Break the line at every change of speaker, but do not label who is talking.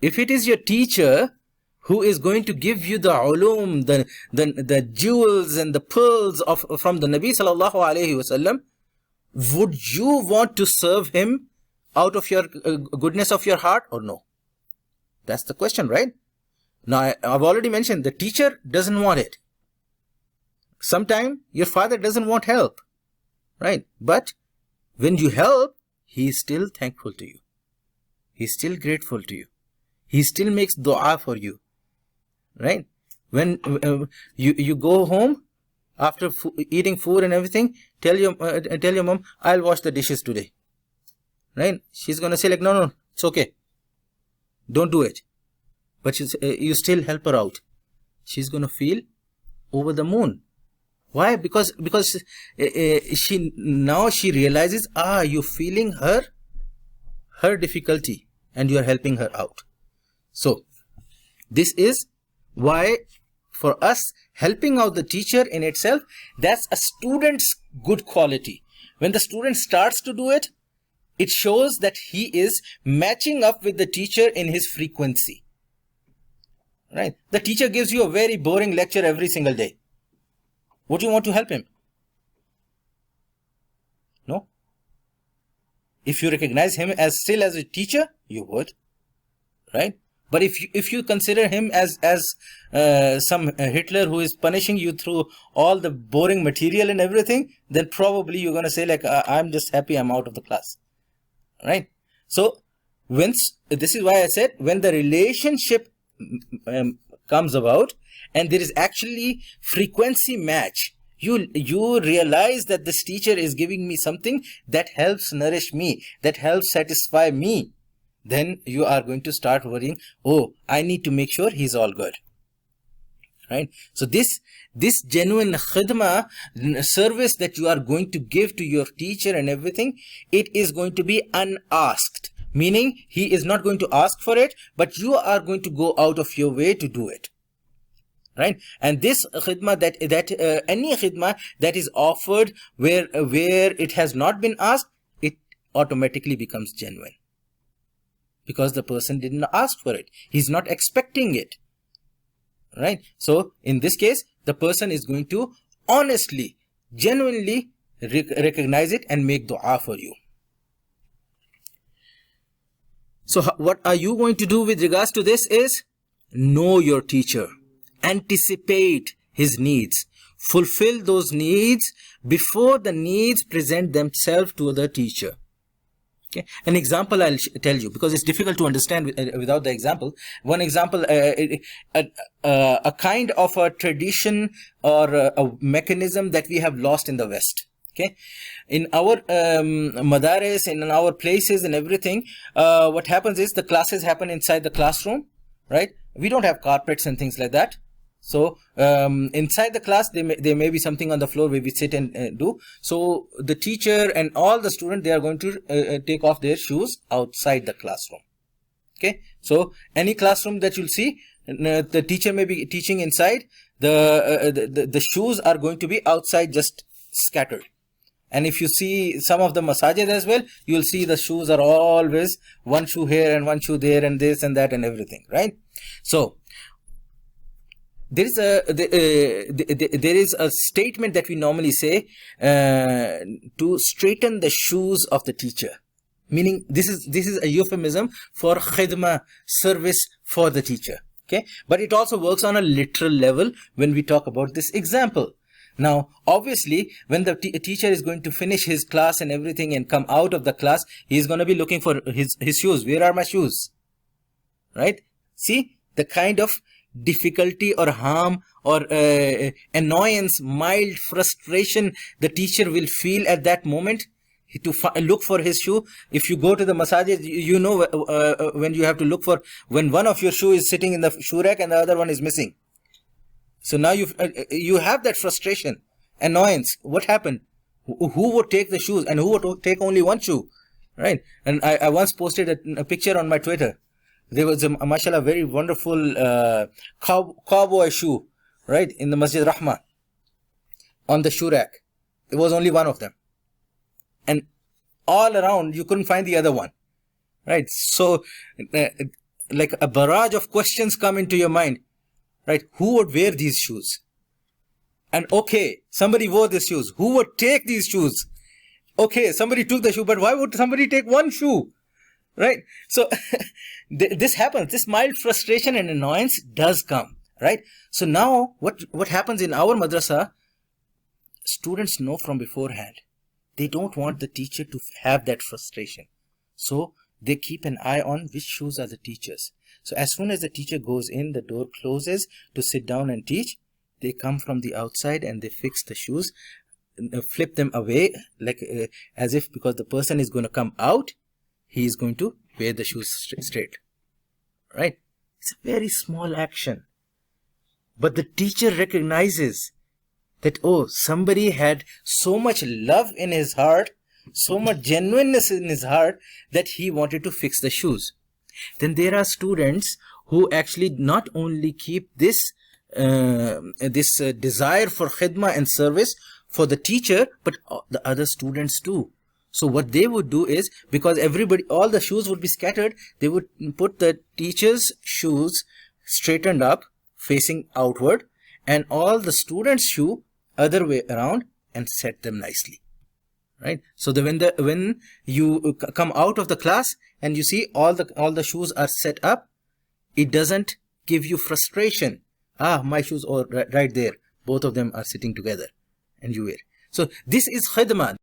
if it is your teacher who is going to give you the ulum, the jewels and the pearls from the Nabi sallallahu alaihi wasallam, would you want to serve him out of your goodness of your heart or no? That's the question, right? Now, I've already mentioned the teacher doesn't want it. Sometimes your father doesn't want help, right? But when you help, he is still thankful to you. He's still grateful to you. He still makes dua for you, right? When you go home after eating food and everything, tell your mom, I'll wash the dishes today, right? She's gonna say like, no, it's okay. Don't do it. But you still help her out. She's gonna feel over the moon. Why? Because she realizes, you're feeling her difficulty and you're helping her out. So this is why for us, helping out the teacher in itself, that's a student's good quality. When the student starts to do it, it shows that he is matching up with the teacher in his frequency. Right? The teacher gives you a very boring lecture every single day. Would you want to help him? No. If you recognize him as still as a teacher, you would. Right? But if you consider him as some Hitler who is punishing you through all the boring material and everything, then probably you're going to say like, I'm just happy I'm out of the class. Right? So, this is why I said, when the relationship comes about and there is actually frequency match, you realize that this teacher is giving me something that helps nourish me, that helps satisfy me, then you are going to start worrying, I need to make sure he's all good. Right? So this genuine khidmah service that you are going to give to your teacher and everything, it is going to be unasked. Meaning, he is not going to ask for it, but you are going to go out of your way to do it. Right? And this khidmah, any khidmah that is offered where it has not been asked, it automatically becomes genuine. Because the person didn't ask for it. He's not expecting it. Right? So, in this case, the person is going to honestly, genuinely recognize it and make dua for you. So what are you going to do with regards to this is, know your teacher, anticipate his needs, fulfill those needs before the needs present themselves to the teacher. Okay. An example I'll tell you, because it's difficult to understand without the example. One example, a kind of a tradition or a mechanism that we have lost in the West. Okay, in our madaris, in our places and everything, what happens is the classes happen inside the classroom, right? We don't have carpets and things like that. So inside the class, there may be something on the floor where we sit and do. So the teacher and all the students, they are going to take off their shoes outside the classroom. Okay, so any classroom that you'll see, the teacher may be teaching inside. The shoes are going to be outside, just scattered. And if you see some of the masajid as well, you'll see the shoes are always one shoe here and one shoe there and this and that and everything, right? So there is a statement that we normally say to straighten the shoes of the teacher. Meaning this is a euphemism for khidmah, service for the teacher. Okay, but it also works on a literal level when we talk about this example. Now, obviously, when the teacher is going to finish his class and everything and come out of the class, he is going to be looking for his shoes. Where are my shoes? Right? See, the kind of difficulty or harm or annoyance, mild frustration the teacher will feel at that moment to look for his shoe. If you go to the masajid, you know when you have to look for, when one of your shoe is sitting in the shoe rack and the other one is missing. So now you have that frustration, annoyance. What happened? Who would take the shoes and who would take only one shoe? Right? And I once posted a picture on my Twitter. There was a, mashallah, very wonderful cowboy shoe, right, in the Masjid Rahma, on the shoe rack. There was only one of them. And all around, you couldn't find the other one. Right? So, like a barrage of questions come into your mind, right? Who would wear these shoes? And okay, somebody wore these shoes. Who would take these shoes? Okay, somebody took the shoe, but why would somebody take one shoe? Right? So this happens. This mild frustration and annoyance does come, right? So now what happens in our madrasa, students know from beforehand. They don't want the teacher to have that frustration. So they keep an eye on which shoes are the teachers. So as soon as the teacher goes in, the door closes to sit down and teach, they come from the outside and they fix the shoes, flip them away, like as if because the person is going to come out, he is going to wear the shoes straight. Right? It's a very small action. But the teacher recognizes that, oh, somebody had so much love in his heart, so much genuineness in his heart that he wanted to fix the shoes. Then there are students who actually not only keep this desire for khidmah and service for the teacher, but the other students too. So what they would do is, because all the shoes would be scattered, they would put the teacher's shoes straightened up, facing outward, and all the students' shoe other way around, and set them nicely. Right? So when you come out of the class and you see all the shoes are set up, it doesn't give you frustration. My shoes are right there. Both of them are sitting together, and you wear. So this is khidmah.